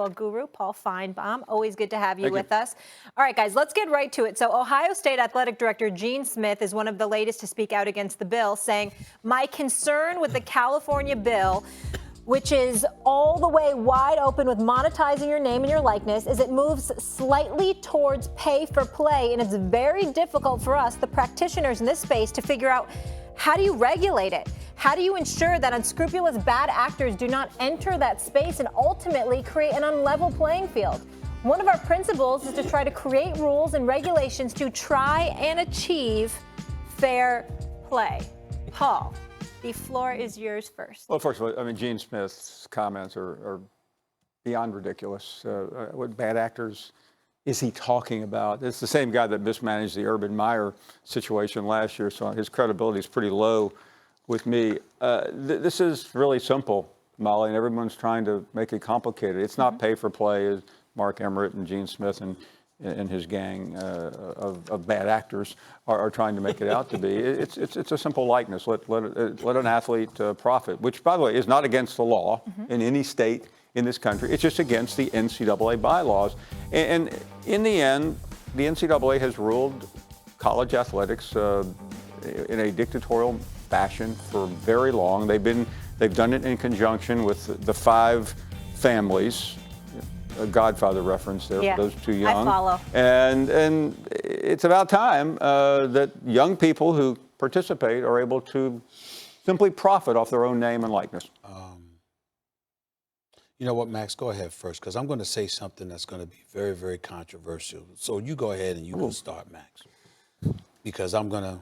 basketball guru, Paul Finebaum. Always good to have you with us. All right, guys, let's get right to it. So Ohio State Athletic Director Gene Smith is one of the latest to speak out against the bill, saying, my concern with the California bill, which is all the way wide open with monetizing your name and your likeness, is it moves slightly towards pay for play. And it's very difficult for us, the practitioners in this space, to figure out, how do you regulate it? How do you ensure that unscrupulous bad actors do not enter that space and ultimately create an unlevel playing field? One of our principles is to try to create rules and regulations to try and achieve fair play. Paul, the floor is yours first. Well, first of all, I mean, Gene Smith's comments are beyond ridiculous. What bad actors is he talking about? It's the same guy that mismanaged the Urban Meyer situation last year, so his credibility is pretty low with me. This is really simple, Molly, and everyone's trying to make it complicated. It's not pay for play, as Mark Emmert and Gene Smith and his gang of bad actors are trying to make it out to be. It's a simple likeness. Let an athlete profit, which, by the way, is not against the law in any state in this country. It's just against the NCAA bylaws. And in the end, the NCAA has ruled college athletics in a dictatorial fashion for very long. They've done it in conjunction with the 5 families. A Godfather reference there for those too young. I follow. And it's about time that young people who participate are able to simply profit off their own name and likeness. You know what, Max? Go ahead first, because I'm going to say something that's going to be very, very controversial. So you go ahead and you can start, Max, because I'm going to.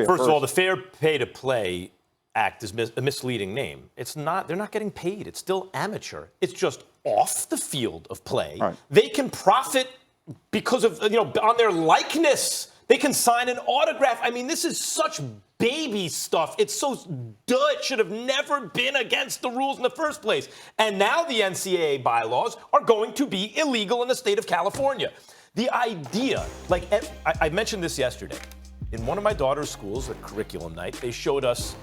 First of all, the Fair Pay to Play Act is a misleading name. It's not. They're not getting paid. It's still amateur. It's just off the field of play. Right. They can profit because of, on their likeness. They can sign an autograph. I mean, this is such baby stuff. It's so duh. It should have never been against the rules in the first place. And now the NCAA bylaws are going to be illegal in the state of California. The idea, like I mentioned this yesterday, in one of my daughter's schools, at curriculum night, they showed us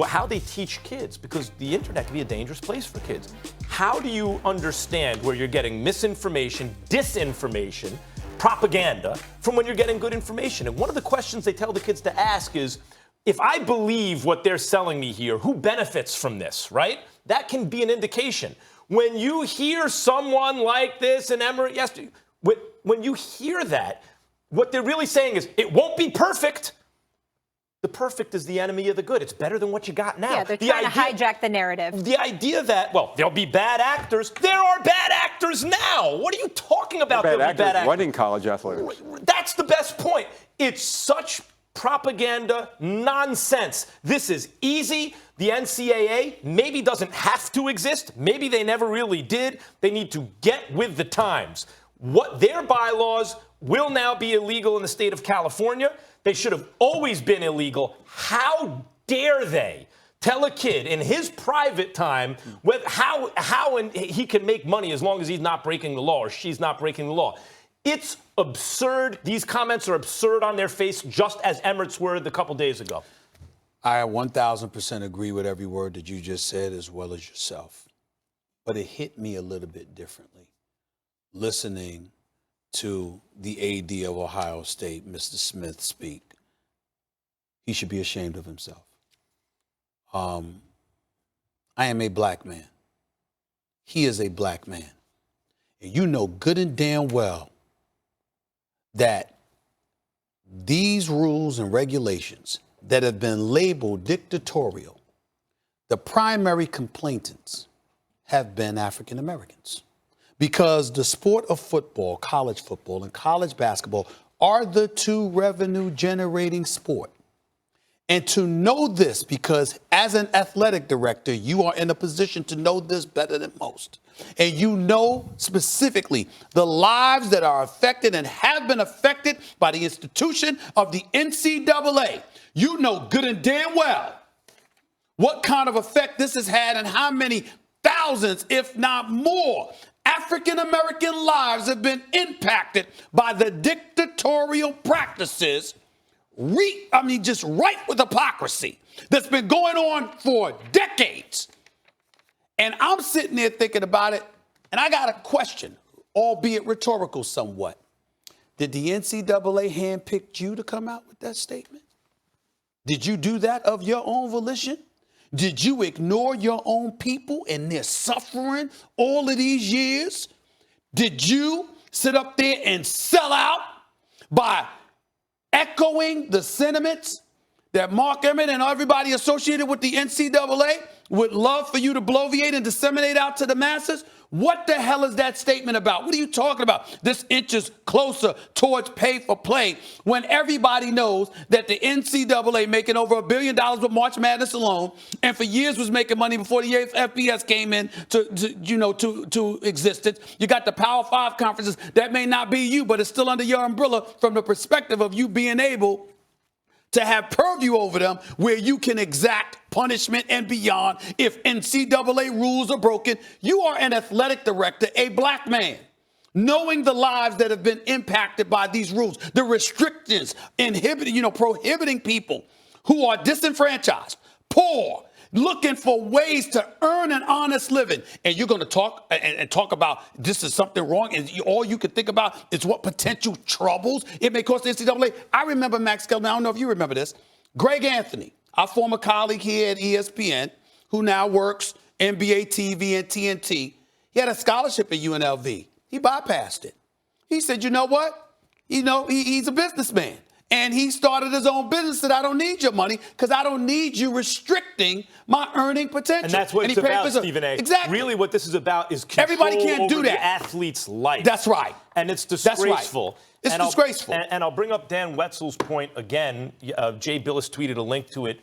how they teach kids, because the internet can be a dangerous place for kids. How do you understand where you're getting misinformation, disinformation, propaganda from when you're getting good information? And one of the questions they tell the kids to ask is, if I believe what they're selling me here, who benefits from this, right? That can be an indication. When you hear someone like this in Emmert yesterday, when you hear that, what they're really saying is, it won't be perfect. The perfect is the enemy of the good. It's better than what you got now. Yeah, they're trying to hijack the narrative. The idea that, there'll be bad actors. There are bad actors now. What are you talking about? Bad actors running college athletics. That's the best point. It's such propaganda nonsense. This is easy. The NCAA maybe doesn't have to exist. Maybe they never really did. They need to get with the times. What their bylaws will now be illegal in the state of California. They should have always been illegal. How dare they tell a kid in his private time how he can make money as long as he's not breaking the law or she's not breaking the law? It's absurd. These comments are absurd on their face, just as Emmert's were a couple days ago. I 1,000% agree with every word that you just said, as well as yourself. But it hit me a little bit differently, listening to the AD of Ohio State, Mr. Smith, speak. He should be ashamed of himself. I am a black man. He is a black man. And you know good and damn well that these rules and regulations that have been labeled dictatorial, the primary complainants have been African Americans. Because the sport of football, college football, and college basketball are the 2 revenue-generating sport. And to know this, because as an athletic director, you are in a position to know this better than most. And you know specifically the lives that are affected and have been affected by the institution of the NCAA. You know good and damn well what kind of effect this has had and how many thousands, if not more, African-American lives have been impacted by the dictatorial practices, just rife with hypocrisy that's been going on for decades. And I'm sitting there thinking about it, And I got a question, albeit rhetorical somewhat. Did the NCAA handpick you to come out with that statement? Did you do that of your own volition? Did you ignore your own people and their suffering all of these years? Did you sit up there and sell out by echoing the sentiments that Mark Emmett and everybody associated with the NCAA would love for you to bloviate and disseminate out to the masses? What the hell is that statement about? What are you talking about? This inches closer towards pay for play when everybody knows that the NCAA making over $1 billion with March Madness alone, and for years was making money before the FBS came in to existence. You got the Power 5 conferences. That may not be you, but it's still under your umbrella from the perspective of you being able to have purview over them where you can exact punishment and beyond if NCAA rules are broken. You are an athletic director, a black man, knowing the lives that have been impacted by these rules, the restrictions, prohibiting people who are disenfranchised, poor, looking for ways to earn an honest living. And you're going to talk and talk about this is something wrong. And all you can think about is what potential troubles it may cause the NCAA. I remember, Max Kelvin, I don't know if you remember this, Greg Anthony, our former colleague here at ESPN, who now works NBA TV and TNT. He had a scholarship at UNLV. He bypassed it. He said, you know what? He's a businessman. And he started his own business, said, I don't need your money because I don't need you restricting my earning potential. And that's what it's about, Stephen A. Exactly. Really what this is about is control Everybody can't do over that. the athlete's life. That's right. And it's disgraceful. That's right. It's disgraceful. And I'll bring up Dan Wetzel's point again. Jay Billis tweeted a link to it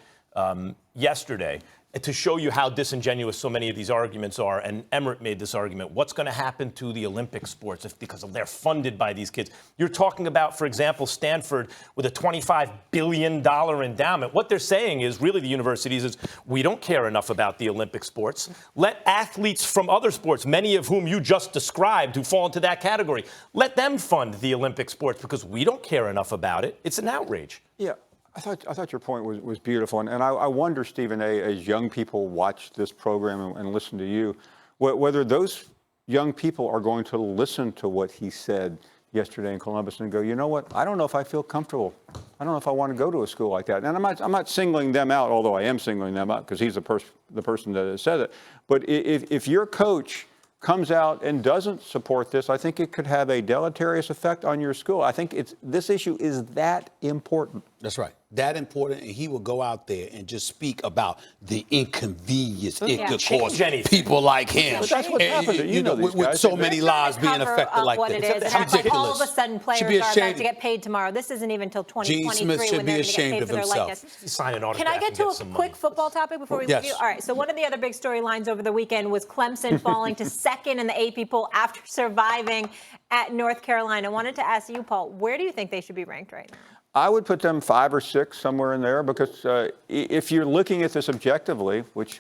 yesterday to show you how disingenuous so many of these arguments are. And Emmerich made this argument. What's going to happen to the Olympic sports because they're funded by these kids? You're talking about, for example, Stanford with a $25 billion endowment. What they're saying is really the universities is we don't care enough about the Olympic sports. Let athletes from other sports, many of whom you just described who fall into that category, let them fund the Olympic sports because we don't care enough about it. It's an outrage. Yeah. I thought your point was beautiful. And I wonder, Stephen A., as young people watch this program and listen to you, whether those young people are going to listen to what he said yesterday in Columbus and go, you know what, I don't know if I feel comfortable. I don't know if I want to go to a school like that. And I'm not singling them out, although I am singling them out because he's the person that has said it. But if your coach comes out and doesn't support this, I think it could have a deleterious effect on your school. I think this issue is that important. That's right. That important, and he will go out there and just speak about the inconvenience it could cause people like him. But that's what's happened. With so many lives being affected like what that. It is. It's ridiculous. All of a sudden, players are about to get paid tomorrow. This isn't even until 2023 when they're going to get paid for their likeness. Sign an autograph. Can I get to a quick football topic before we leave you? All right. So one of the other big storylines over the weekend was Clemson falling to second in the AP poll after surviving at North Carolina. I wanted to ask you, Paul, where do you think they should be ranked right now? I would put them 5 or 6 somewhere in there because if you're looking at this objectively, which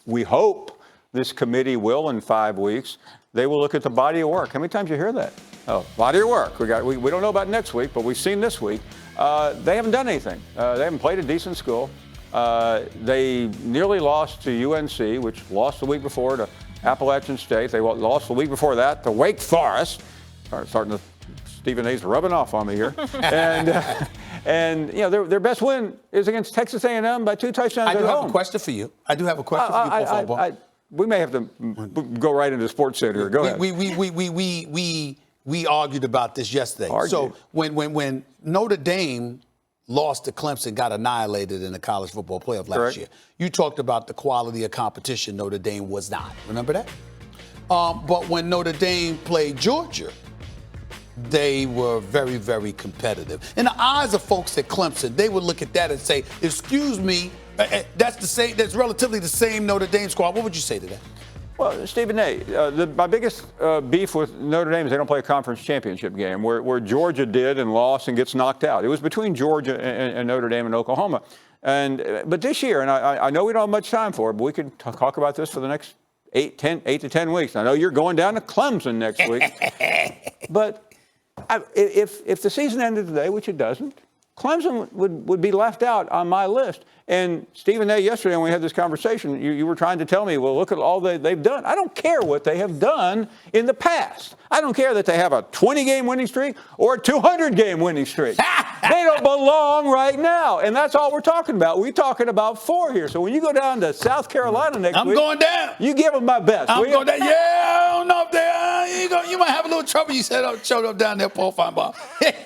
we hope this committee will in 5 weeks, they will look at the body of work. How many times you hear that? Oh, body of work. We don't know about next week, but we've seen this week. They haven't done anything. They haven't played a decent school. They nearly lost to UNC, which lost the week before to Appalachian State. They lost the week before that to Wake Forest. Starting to Stephen A's rubbing off on me here, and their best win is against Texas A&M by 2 touchdowns. I do have a question for you. Paul. We may have to go right into Sports Center. Go ahead. We argued about this yesterday. So when Notre Dame lost to Clemson, got annihilated in the college football playoff last year, you talked about the quality of competition Notre Dame was not. Remember that? But when Notre Dame played Georgia, they were very, very competitive. In the eyes of folks at Clemson, they would look at that and say, excuse me, that's relatively the same Notre Dame squad. What would you say to that? Well, Stephen A., my biggest beef with Notre Dame is they don't play a conference championship game where Georgia did and lost and gets knocked out. It was between Georgia and Notre Dame and Oklahoma. But this year, and I know we don't have much time for it, but we could talk about this for the next 8 to 10 weeks. I know you're going down to Clemson next week. But if the season ended today, which it doesn't, Clemson would be left out on my list. And Stephen A. yesterday when we had this conversation, you were trying to tell me, well, look at all they've done. I don't care what they have done in the past. I don't care that they have a 20-game winning streak or a 200-game winning streak. They don't belong right now. And that's all we're talking about. We're talking about 4 here. So when you go down to South Carolina next week, I'm going down. You give them my best. I'm going down. Yeah, I don't know if you might have a little trouble. You showed up down there, Paul Finebaum.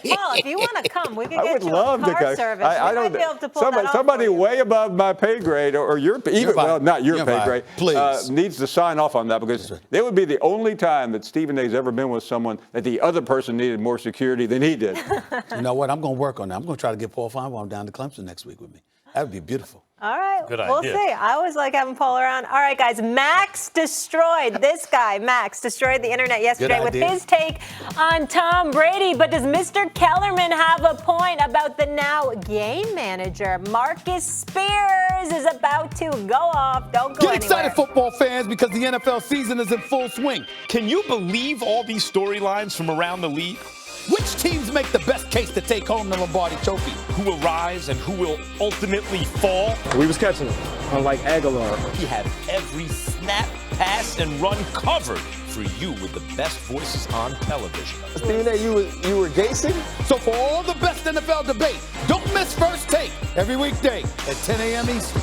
Well, if you want to come, we could I get would you love a to car go. service. I We don't. might be able to pull that off Somebody for you. way above my pay grade or your even fine. well, not your You're pay fine. grade. Please. Needs to sign off on that because they would be the only time that Stephen A's ever been with someone that the other person needed more security than he did. You know what? I'm going to work on that. I'm going to try to get Paul Finebaum down to Clemson next week with me. That would be beautiful. All right, Good we'll idea. see. I always like having Paul around. All right, guys, Max destroyed the internet yesterday with his take on Tom Brady. But does Mr. Kellerman have a point about the now game manager? Marcus Spears is about to go off. Don't go Get excited, anywhere. football fans, because the NFL season is in full swing. Can you believe all these storylines from around the league? Which teams make the best case to take home the Lombardi Trophy? Who will rise and who will ultimately fall? We was catching him, unlike Aguilar. He had every snap, pass, and run covered for you with the best voices on television. Stephen A., you were gazing? So for all the best NFL debate, don't miss First Take every weekday at 10 a.m. Eastern.